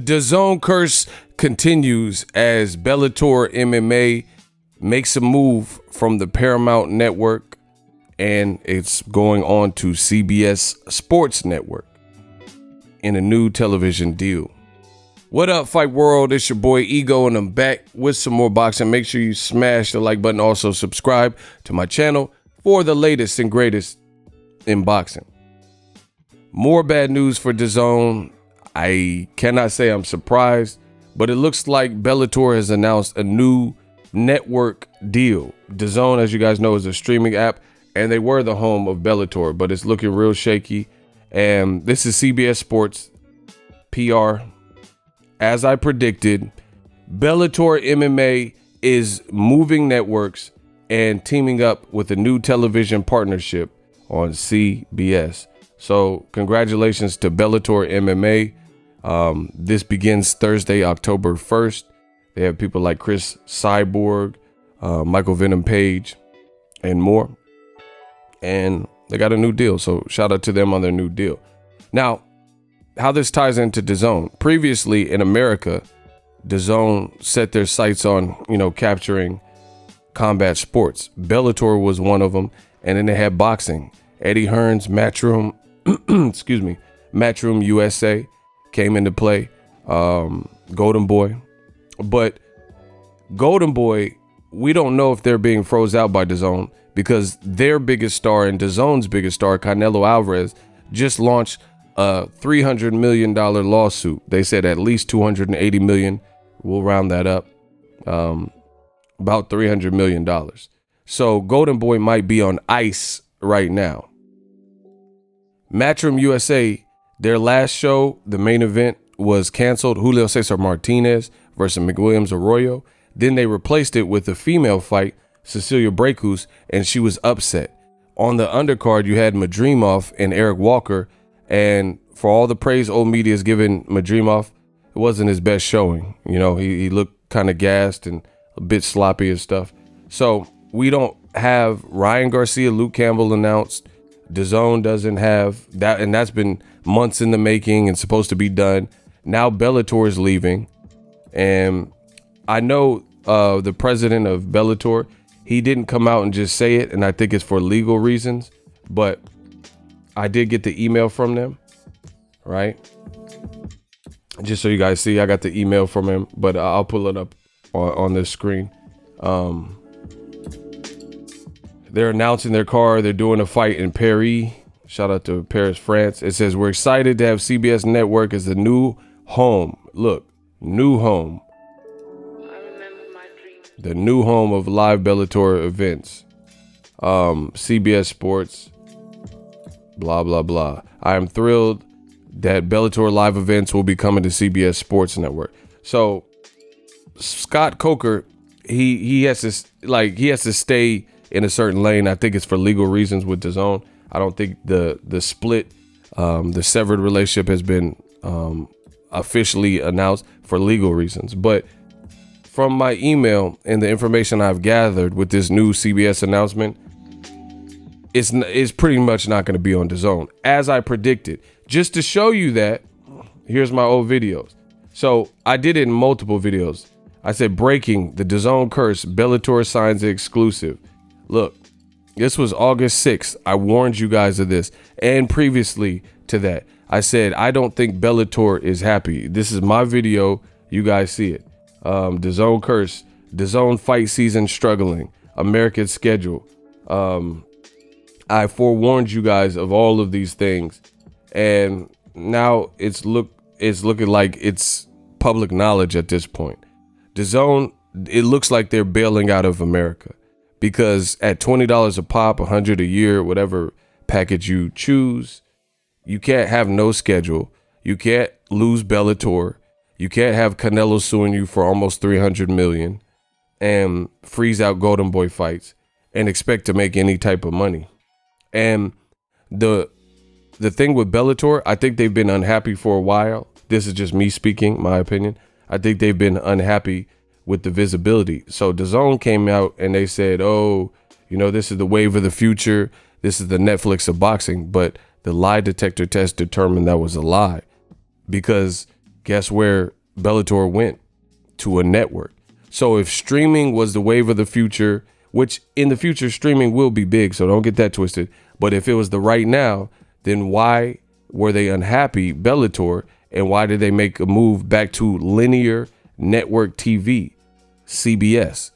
Dazn curse continues as Bellator MMA makes a move from the Paramount Network and it's going on to CBS Sports Network in a new television deal. What up, Fight World? It's your boy Ego, and I'm back with some more boxing. Make sure you smash the like button. Also subscribe to my channel for the latest and greatest in boxing. More bad news for Dazn. I cannot say I'm surprised, but it looks like Bellator has announced a new network deal. Dazn, as you guys know, is a streaming app, and they were the home of Bellator, but it's looking real shaky. And this is CBS Sports PR. As I predicted, Bellator MMA is moving networks and teaming up with a new television partnership on CBS. So congratulations to Bellator MMA. This begins Thursday, October 1st. They have people like Chris Cyborg, Michael Venom Page, and more. And they got a new deal. So shout out to them on their new deal. Now, how this ties into Dazn. Previously in America, Dazn set their sights on, capturing combat sports. Bellator was one of them. And then they had boxing. Eddie Hearn's Matchroom, Matchroom USA came into play. Golden Boy. But Golden Boy, we don't know if they're being froze out by Dazn because their biggest star and Dazn's biggest star, Canelo Alvarez, just launched a $300 million lawsuit. They said at least $280 million. We'll round that up. About $300 million. So Golden Boy might be on ice right now. Matchroom USA, their last show, the main event was canceled. Julio Cesar Martinez versus McWilliams Arroyo. Then they replaced it with a female fight, Cecilia Braekhus, and she was upset. On the undercard, you had Madrimov and Eric Walker. And for all the praise old media is giving Madrimov, it wasn't his best showing. He looked kind of gassed and a bit sloppy and stuff. So we don't have Ryan Garcia, Luke Campbell announced. Dazn doesn't have that, and that's been months in the making and supposed to be done. Now Bellator is leaving, and I know the president of Bellator, he didn't come out and just say it, and I think it's for legal reasons, but I did get the email from them, right? Just so you guys see, I got the email from him, but I'll pull it up on this screen. They're announcing their card. They're doing a fight in Paris. Shout out to Paris, France. It says, we're excited to have CBS Network as the new home. Look, new home. I remember my dream. The new home of live Bellator events. CBS Sports. Blah, blah, blah. I am thrilled that Bellator live events will be coming to CBS Sports Network. So Scott Coker, he has to stay in a certain lane. I think it's for legal reasons with Dazn. I don't think the split, the severed relationship has been officially announced for legal reasons. But from my email and the information I've gathered with this new CBS announcement, it's pretty much not going to be on Dazn, as I predicted. Just to show you that, here's my old videos. So I did it in multiple videos. I said, breaking the Dazn curse, Bellator signs the exclusive. Look, this was August 6th. I warned you guys of this. And previously to that, I said, I don't think Bellator is happy. This is my video. You guys see it. Dazn curse, Dazn fight season struggling, American schedule. I forewarned you guys of all of these things, and now it's looking like it's public knowledge at this point. Dazn, it looks like they're bailing out of America because at $20 a pop, $100 a year, whatever package you choose, you can't have no schedule. You can't lose Bellator. You can't have Canelo suing you for almost $300 million and freeze out Golden Boy fights and expect to make any type of money. And the thing with Bellator, I think they've been unhappy for a while. This is just me speaking, my opinion. I think they've been unhappy with the visibility. So Dazn came out and they said, oh, this is the wave of the future. This is the Netflix of boxing. But the lie detector test determined that was a lie, because guess where Bellator went to a network. So if streaming was the wave of the future, which in the future streaming will be big, so don't get that twisted. But if it was the right now, then why were they unhappy, Bellator, and why did they make a move back to linear network TV, CBS,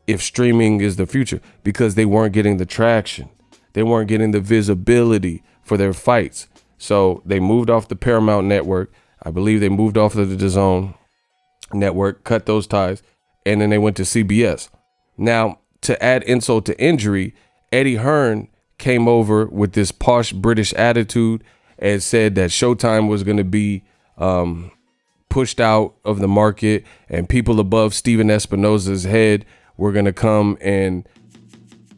if streaming is the future? Because they weren't getting the traction. They weren't getting the visibility for their fights. So they moved off the Paramount network. I believe they moved off of the Dazn network, cut those ties, and then they went to CBS. Now, to add insult to injury, Eddie Hearn came over with this posh British attitude and said that Showtime was going to be pushed out of the market, and people above Steven Espinosa's head were going to come and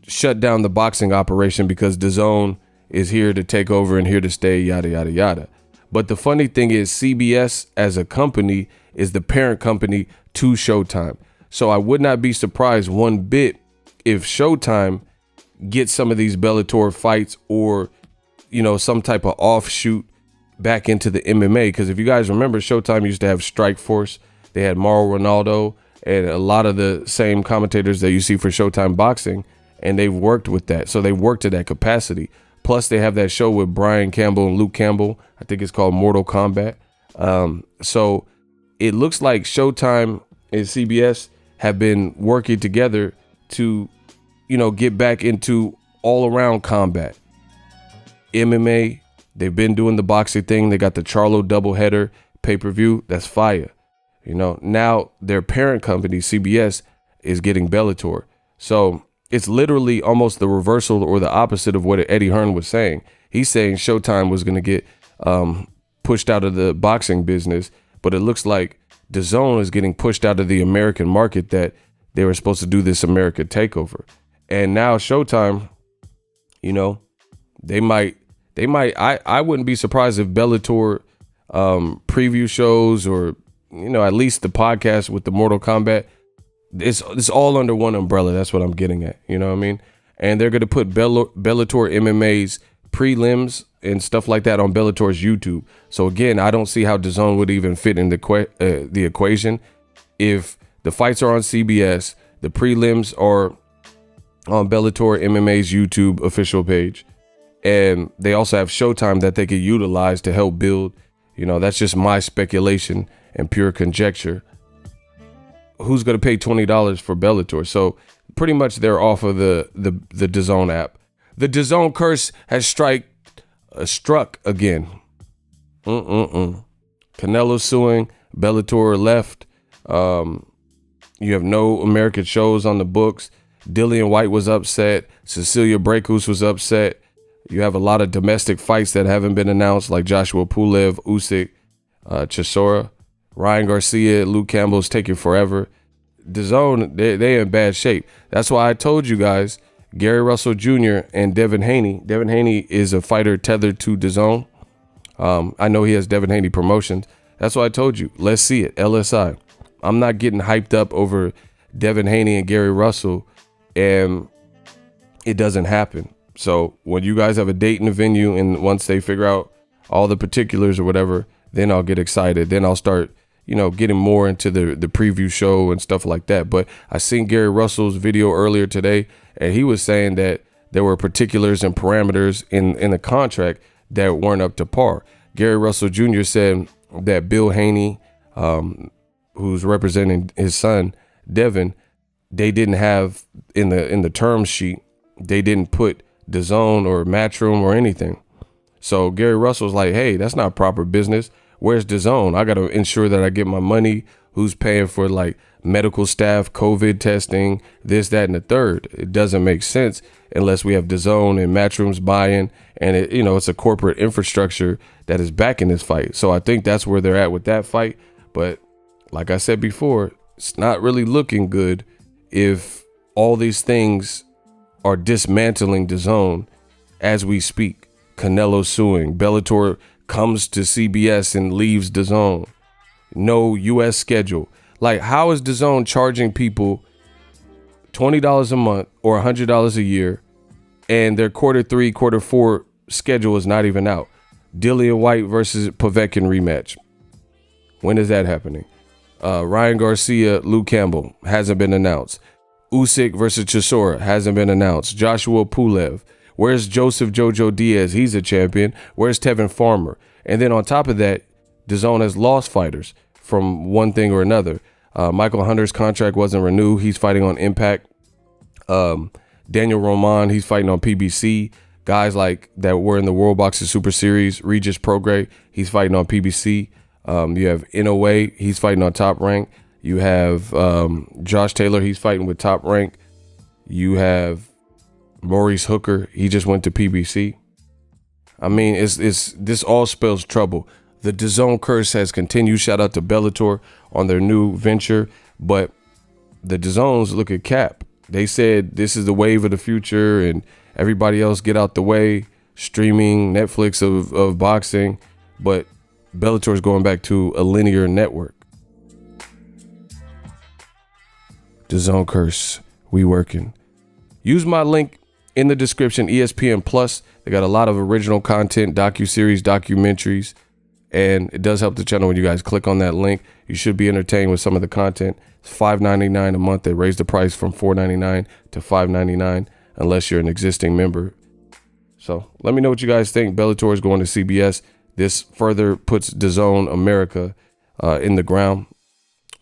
shut down the boxing operation because DAZN is here to take over and here to stay, yada, yada, yada. But the funny thing is CBS as a company is the parent company to Showtime. So I would not be surprised one bit if Showtime gets some of these Bellator fights or, you know, some type of offshoot back into the MMA. Because if you guys remember, Showtime used to have Strikeforce. They had Mauro Ronaldo and a lot of the same commentators that you see for Showtime Boxing. And they've worked with that. So they worked to that capacity. Plus, they have that show with Brian Campbell and Luke Campbell. I think it's called Mortal Kombat. So it looks like Showtime and CBS have been working together to, you know, get back into all around combat. MMA, they've been doing the boxing thing. They got the Charlo doubleheader pay-per-view. That's fire. You know, now their parent company, CBS, is getting Bellator. So it's literally almost the reversal or the opposite of what Eddie Hearn was saying. He's saying Showtime was going to get pushed out of the boxing business, but it looks like DAZN is getting pushed out of the American market that they were supposed to do this American takeover. And now Showtime, you know, they might, I wouldn't be surprised if Bellator preview shows or, you know, at least the podcast with the Mortal Kombat, it's all under one umbrella. That's what I'm getting at. You know what I mean? And they're going to put Bellator MMA's prelims and stuff like that on Bellator's YouTube. So again, I don't see how DAZN would even fit in the equation. If the fights are on CBS, the prelims are on Bellator MMA's YouTube official page, and they also have Showtime that they could utilize to help build. You know, that's just my speculation and pure conjecture. Who's going to pay $20 for Bellator? So pretty much they're off of the DAZN app. The DAZN curse has struck again. Canelo suing, Bellator left. You have no American shows on the books. Dillian White was upset. Cecilia Brækhus was upset. You have a lot of domestic fights that haven't been announced, like Joshua Pulev, Usyk, Chisora. Ryan Garcia, Luke Campbell's taking forever. DAZN, they in bad shape. That's why I told you guys, Gary Russell Jr. and Devin Haney. Devin Haney is a fighter tethered to DAZN. I know he has Devin Haney Promotions. That's why I told you, let's see it, LSI. I'm not getting hyped up over Devin Haney and Gary Russell, and it doesn't happen. So when you guys have a date in the venue, and once they figure out all the particulars or whatever, then I'll get excited. Then I'll start, you know, getting more into the preview show and stuff like that. But I seen Gary Russell's video earlier today, and he was saying that there were particulars and parameters in the contract that weren't up to par. Gary Russell Jr. said that Bill Haney, who's representing his son, Devin, they didn't have in the term sheet, they didn't put DAZN or Matchroom or anything. So Gary Russell's like, hey, that's not proper business. Where's DAZN? I got to ensure that I get my money. Who's paying for like medical staff, COVID testing, this, that, and the third? It doesn't make sense unless we have DAZN and Matchroom's buy-in, and it, you know, it's a corporate infrastructure that is backing this fight. So I think that's where they're at with that fight. But like I said before, it's not really looking good if all these things are dismantling DAZN as we speak. Canelo suing, Bellator comes to CBS and leaves DAZN. No US schedule. Like, how is DAZN charging people $20 a month or $100 a year, and their Q3, Q4 schedule is not even out? Dillian White versus Povetkin rematch. When is that happening? Ryan Garcia, Luke Campbell hasn't been announced. Usyk versus Chisora hasn't been announced. Joshua Pulev. Where's Joseph Jojo Diaz? He's a champion. Where's Tevin Farmer? And then on top of that, DAZN has lost fighters from one thing or another. Michael Hunter's contract wasn't renewed. He's fighting on Impact. Daniel Roman, he's fighting on PBC. Guys like that were in the World Boxing Super Series. Regis Prograis, he's fighting on PBC. You have Inoue, he's fighting on Top Rank. You have Josh Taylor, he's fighting with Top Rank. You have Maurice Hooker, he just went to PBC. I mean, this all spells trouble. The DAZN curse has continued. Shout out to Bellator on their new venture, but the DAZNs look at Cap. They said this is the wave of the future, and everybody else get out the way. Streaming, Netflix of boxing, but Bellator is going back to a linear network. DAZN curse, we working. Use my link in the description, ESPN Plus. They got a lot of original content, docuseries, documentaries, and it does help the channel when you guys click on that link. You should be entertained with some of the content. It's $5.99 a month. They raised the price from $4.99 to $5.99 unless you're an existing member. So let me know what you guys think. Bellator is going to CBS. This further puts DAZN America in the ground.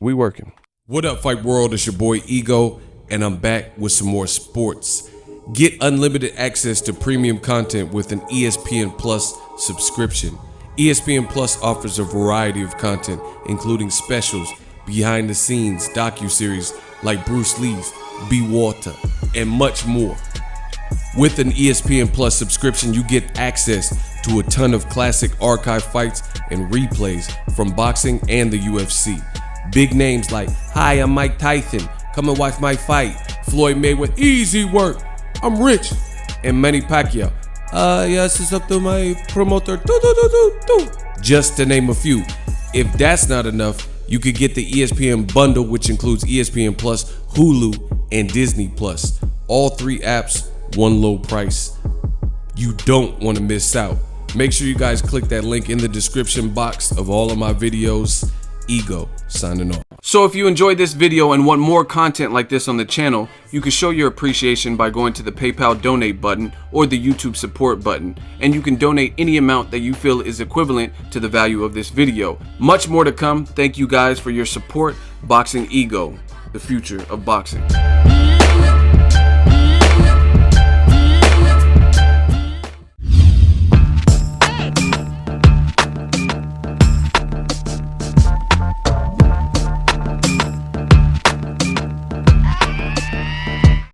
We working. What up, Fight World? It's your boy Ego, and I'm back with some more sports. Get unlimited access to premium content with an ESPN Plus subscription. ESPN Plus offers a variety of content, including specials, behind the scenes, docuseries like Bruce Lee's Be Water, and much more. With an ESPN Plus subscription, you get access to a ton of classic archive fights and replays from boxing and the UFC. Big names like, "Hi, I'm Mike Tyson. Come and watch my fight." Floyd Mayweather, "Easy work. I'm rich." And Manny Pacquiao, "Yes, it's up to my promoter." Just to name a few. If that's not enough, you could get the ESPN bundle, which includes ESPN Plus, Hulu, and Disney Plus. All three apps, one low price. You don't want to miss out. Make sure you guys click that link in the description box of all of my videos. Ego signing off. So if you enjoyed this video and want more content like this on the channel, you can show your appreciation by going to the PayPal donate button or the YouTube support button, and you can donate any amount that you feel is equivalent to the value of this video. Much more to come. Thank you guys for your support. Boxing Ego, the future of boxing.